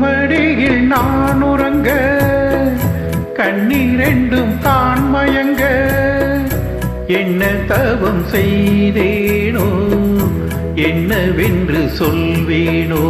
மடியில் நான் உறங்க கண்ணீரெண்டும் தான் மயங்க என்ன தவம் செய்தேனோ என்னவென்று சொல்வேனோ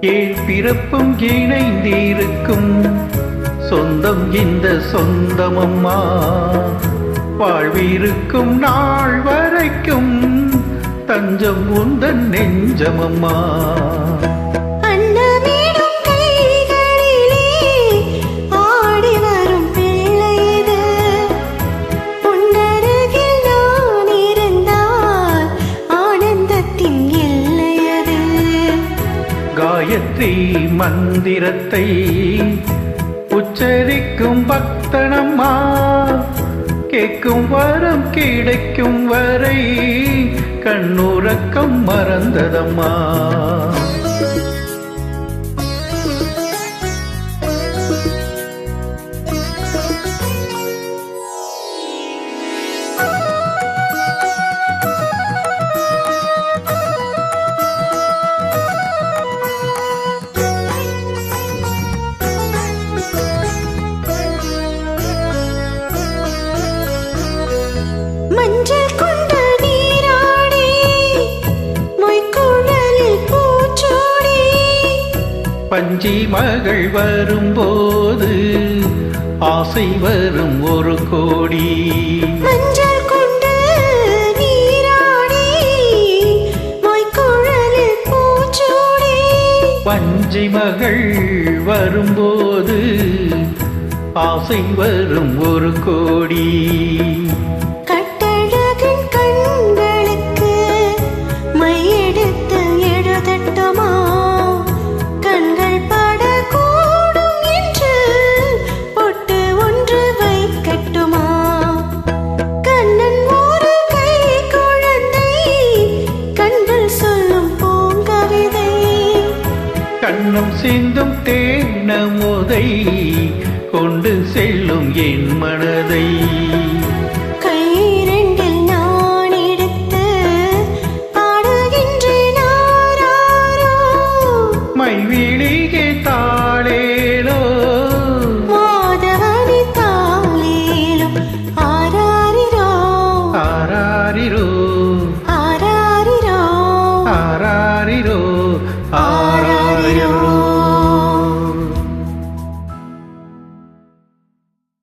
ஏழ் பிறப்பும் இணைந்திருக்கும் சொந்தம் இந்த சொந்தமம்மா வாழ்விருக்கும் நாள் வரைக்கும் தஞ்சம் உந்தன் நெஞ்சமம்மா காயத்ரி மந்திரத்தை உச்சரிக்கும் பக்தனம்மா கேட்கும் வரம் கிடைக்கும் வரை கண்ணுறக்கம் மறந்ததம்மா பஞ்சி மகள் வரும்போது ஆசை வரும் ஒரு கோடி மஞ்சள் கொண்டு நீராடி மொய்க்குழலில் பூச்சூடி பஞ்சி மகள் வரும்போது ஆசை வரும் ஒரு கோடி கட்டழகன் கண்களுக்கு மையெடுத்து எழுதட்டுமா கண்ணம் சிந்தும் தேனமுதை கொண்டு செல்லும் என் மனதை